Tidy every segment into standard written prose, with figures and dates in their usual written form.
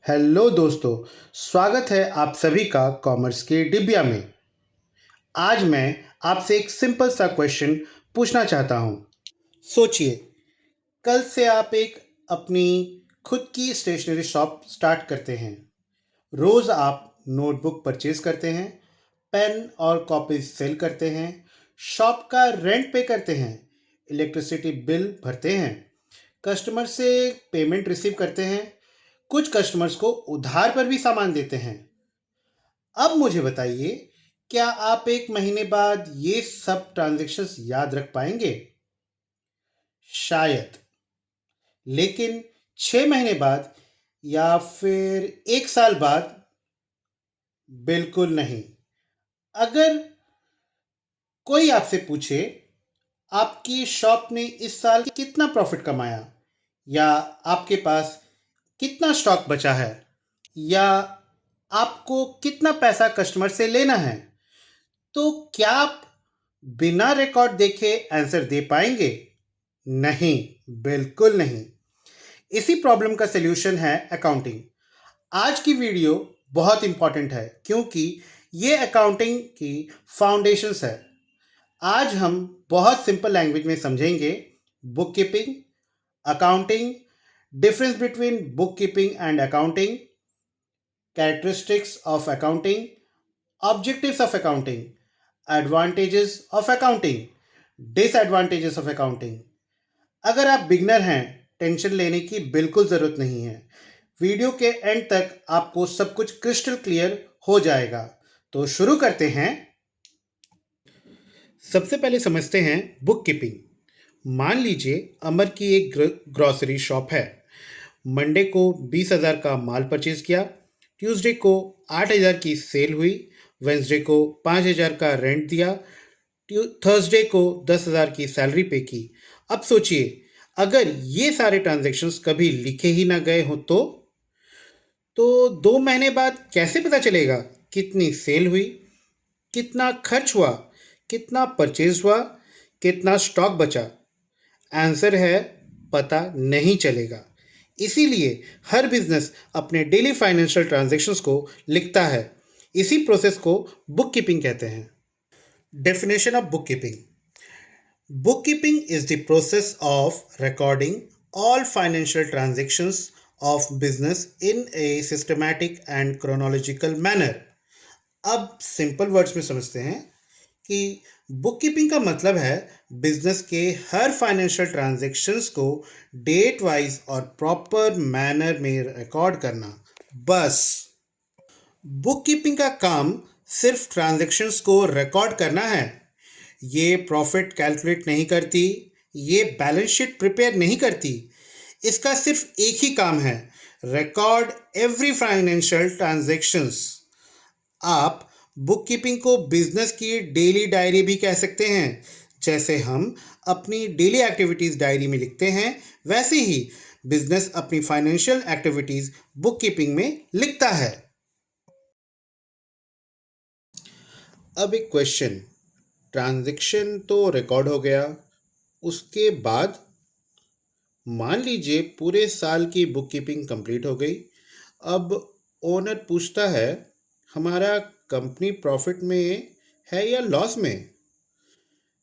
Hello दोस्तों, स्वागत है आप सभी का कॉमर्स के डिबिया में। आज मैं आपसे एक सिंपल सा क्वेश्चन पूछना चाहता हूँ। सोचिए, कल से आप एक अपनी खुद की स्टेशनरी शॉप स्टार्ट करते हैं। रोज़ आप नोटबुक परचेज करते हैं, पेन और कॉपीज सेल करते हैं, शॉप का रेंट पे करते हैं, इलेक्ट्रिसिटी बिल भरते हैं, कस्टमर से पेमेंट रिसीव करते हैं, कुछ कस्टमर्स को उधार पर भी सामान देते हैं। अब मुझे बताइए, क्या आप एक महीने बाद ये सब ट्रांजैक्शंस याद रख पाएंगे? शायद। लेकिन 6 महीने बाद या फिर 1 साल बाद? बिल्कुल नहीं। अगर कोई आपसे पूछे, आपकी शॉप ने इस साल कितना प्रॉफिट कमाया, या आपके पास कितना स्टॉक बचा है, या आपको कितना पैसा कस्टमर से लेना है, तो क्या आप बिना रिकॉर्ड देखे आंसर दे पाएंगे? नहीं, बिल्कुल नहीं। इसी प्रॉब्लम का सलूशन है अकाउंटिंग। आज की वीडियो बहुत इंपॉर्टेंट है क्योंकि ये अकाउंटिंग की फाउंडेशंस है। आज हम बहुत सिंपल लैंग्वेज में समझेंगे book keeping, accounting, difference between book keeping and accounting, characteristics of accounting, objectives of accounting, advantages of accounting, disadvantages of accounting. अगर आप बिगनर हैं, टेंशन लेने की बिल्कुल ज़रूरत नहीं है। वीडियो के एंड तक आपको सब कुछ क्रिस्टल क्लियर हो जाएगा। तो शुरू करते हैं। सबसे पहले समझते हैं बुक कीपिंग। मान लीजिए अमर की एक ग्रॉसरी शॉप है। मंडे को 20,000 का माल परचेज किया, ट्यूसडे को 8,000 की सेल हुई, वेंसडे को 5,000 का रेंट दिया, थर्सडे को 10,000 की सैलरी पे की। अब सोचिए, अगर ये सारे ट्रांजैक्शंस कभी लिखे ही ना गए हों तो 2 महीने बाद कैसे पता चलेगा कितनी सेल हुई, कितना खर्च हुआ, कितना परचेज हुआ, कितना स्टॉक बचा? आंसर है, पता नहीं चलेगा। इसीलिए हर बिजनेस अपने डेली फाइनेंशियल ट्रांजैक्शंस को लिखता है। इसी प्रोसेस को बुक कीपिंग कहते हैं। Definition of book keeping: bookkeeping is the process of recording all financial transactions of business in a systematic and chronological manner. अब सिंपल वर्ड्स में समझते हैं कि बुक कीपिंग का मतलब है बिजनेस के हर फाइनेंशियल ट्रांजैक्शंस को डेट वाइज और प्रॉपर मैनर में रिकॉर्ड करना। बस बुक कीपिंग का काम सिर्फ ट्रांजैक्शंस को रिकॉर्ड करना है। ये प्रॉफिट कैलकुलेट नहीं करती, ये बैलेंस शीट प्रिपेयर नहीं करती। इसका सिर्फ एक ही काम है, रिकॉर्ड एवरी फाइनेंशियल ट्रांजैक्शंस। आप बुक कीपिंग को बिजनेस की डेली डायरी भी कह सकते हैं। जैसे हम अपनी डेली एक्टिविटीज डायरी में लिखते हैं, वैसे ही बिजनेस अपनी फाइनेंशियल एक्टिविटीज बुक कीपिंग में लिखता है। अब एक क्वेश्चन, ट्रांजैक्शन तो रिकॉर्ड हो गया, उसके बाद मान लीजिए पूरे साल की बुक कीपिंग कंप्लीट हो गई। अब ओनर पूछता है, हमारा कंपनी प्रॉफिट में है या लॉस में?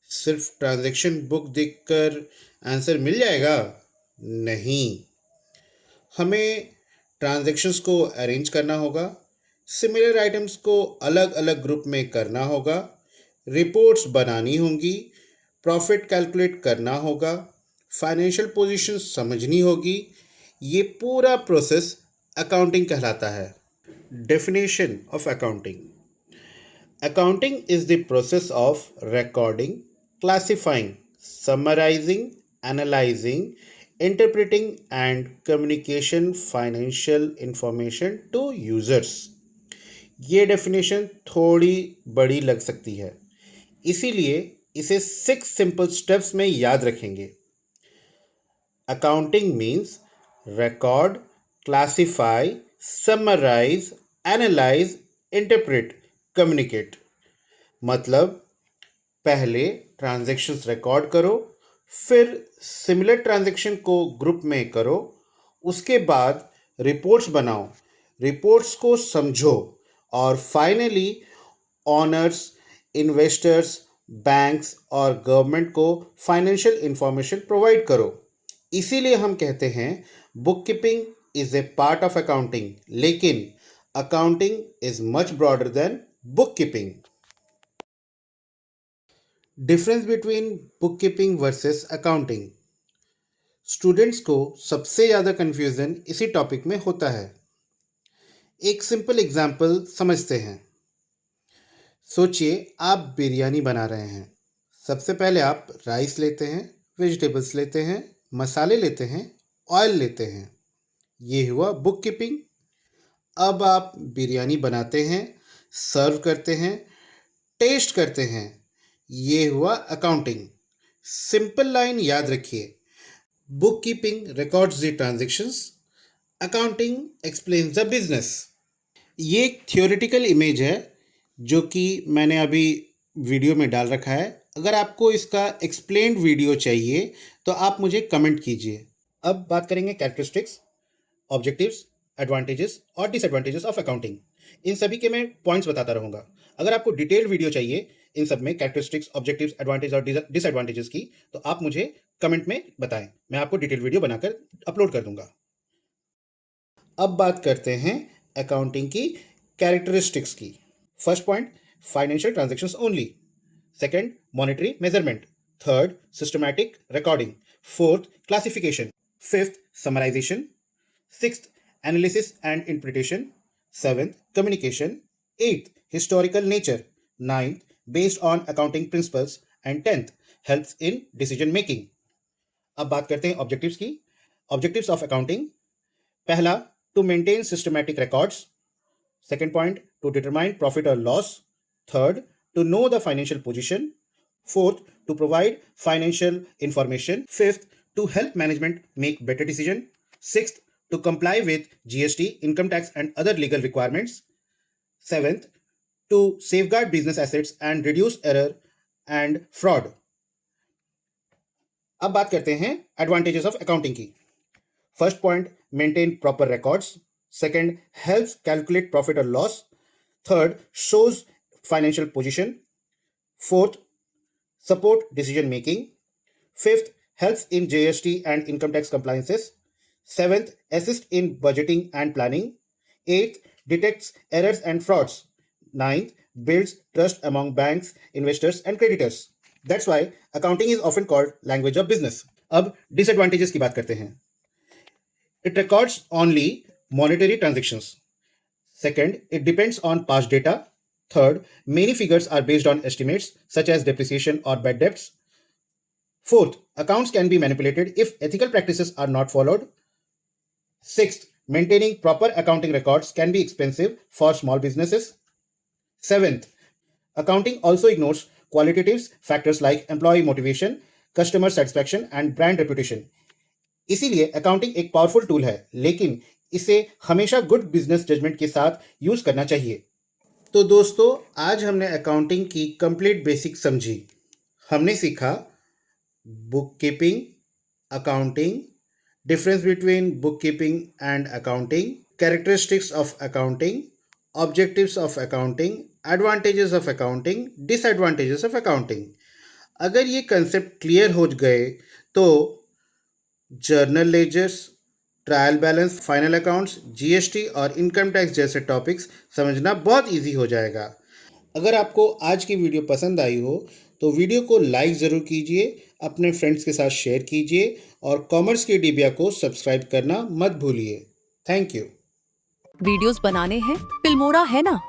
सिर्फ ट्रांजैक्शन बुक देखकर आंसर मिल जाएगा? नहीं, हमें ट्रांजैक्शंस को अरेंज करना होगा, सिमिलर आइटम्स को अलग अलग ग्रुप में करना होगा, रिपोर्ट्स बनानी होंगी, प्रॉफिट कैलकुलेट करना होगा, फाइनेंशियल पोजीशन समझनी होगी। ये पूरा प्रोसेस अकाउंटिंग कहलाता है। Definition of accounting: accounting is the process of recording, classifying, summarising, analysing, interpreting and communication financial information to users। ये डेफिनेशन थोड़ी बड़ी लग सकती है, इसीलिए इसे 6 सिंपल स्टेप्स में याद रखेंगे। Accounting means record, classify, summarise, analyse, interpret, communicate. मतलब पहले ट्रांजैक्शंस रिकॉर्ड करो, फिर सिमिलर ट्रांजैक्शन को ग्रुप में करो, उसके बाद रिपोर्ट्स बनाओ, रिपोर्ट्स को समझो और फाइनली ऑनर्स, इन्वेस्टर्स, बैंक्स और गवर्नमेंट को फाइनेंशियल इंफॉर्मेशन प्रोवाइड करो। इसीलिए हम कहते हैं bookkeeping is a part of accounting, लेकिन accounting is much broader than bookkeeping. Difference between book keeping versus accounting. Students को सबसे ज़्यादा कन्फ्यूज़न इसी टॉपिक में होता है। एक सिंपल एग्जाम्पल समझते हैं। सोचिए आप बिरयानी बना रहे हैं। सबसे पहले आप राइस लेते हैं, वेजिटेबल्स लेते हैं, मसाले लेते हैं, ऑयल लेते हैं। ये हुआ बुक कीपिंग। अब आप बिरयानी बनाते हैं, सर्व करते हैं, टेस्ट करते हैं। ये हुआ अकाउंटिंग। सिंपल लाइन याद रखिए, book keeping records the transactions, accounting explains the business. ये एक थियोरेटिकल इमेज है जो कि मैंने अभी वीडियो में डाल रखा है। अगर आपको इसका एक्सप्लेन्ड वीडियो चाहिए तो आप मुझे कमेंट कीजिए। अब बात करेंगे कैरेक्टरिस्टिक्स, ऑब्जेक्टिव्स, एडवांटेजेस और डिसएडवांटेजेस ऑफ अकाउंटिंग। इन सभी के मैं पॉइंट्स बताता रहूँगा। अगर आपको डिटेल्ड वीडियो चाहिए इन सब में कैरेक्टरिस्टिक्स, ऑब्जेक्टिव्स, एडवांटेज और डिसएडवांटेजेस की, तो आप मुझे कमेंट में बताएं। मैं आपको डिटेल वीडियो बनाकर अपलोड कर दूंगा। अब बात करते हैं अकाउंटिंग की कैरेक्टरिस्टिक्स की। First point, financial transactions only. Second, monetary measurement. Third, systematic recording. Fourth, classification. Fifth, summarisation. Sixth, analysis and interpretation. Seventh, communication. Eighth, historical nature. Ninth, based on accounting principles. And 10th, helps in decision making. अब बात करते हैं objectives की। Objectives of accounting. पहला, to maintain systematic records. Second point, to determine profit और loss. Third, to know the financial position. Fourth, to provide financial information. Fifth, to help management make better decision. Sixth, to comply with GST, income tax and other legal requirements. Seventh, to safeguard business assets and reduce error and fraud. अब बात करते हैं advantages of accounting की। First point, maintain proper records. Second, helps calculate profit और loss. Third, shows financial position. Fourth, support decision making. Fifth, helps in GST and income tax compliances. Seventh, assist in budgeting and planning. Eighth, detects errors and frauds. Ninth, builds trust among banks, investors, and creditors. That's why accounting is often called language of business. अब disadvantages की बात करते हैं। It records only monetary transactions. Second, it depends on past data. Third, many figures are based on estimates such as depreciation or bad debts. Fourth, accounts can be manipulated if ethical practices are not followed. Sixth, maintaining proper accounting records can be expensive for small businesses. Seventh, accounting also ignores qualitative factors like employee motivation, customer satisfaction and brand reputation. इसीलिए accounting एक powerful tool है, लेकिन इसे हमेशा good business judgement के साथ use करना चाहिए। तो दोस्तों, आज हमने अकाउंटिंग की कंप्लीट बेसिक समझी। हमने सीखा book keeping, accounting, difference between book keeping and accounting, characteristics of accounting, objectives of accounting, advantages of accounting, disadvantages of accounting. अगर ये कंसेप्ट क्लियर हो गए तो journal ledgers, trial balance, final accounts, GST और income tax जैसे topics समझना बहुत easy हो जाएगा। अगर आपको आज की वीडियो पसंद आई हो तो वीडियो को लाइक ज़रूर कीजिए, अपने फ्रेंड्स के साथ शेयर कीजिए और कॉमर्स की डिबिया को सब्सक्राइब करना मत भूलिए। Thank you. वीडियोस बनाने हैं, फिल्मोरा है ना।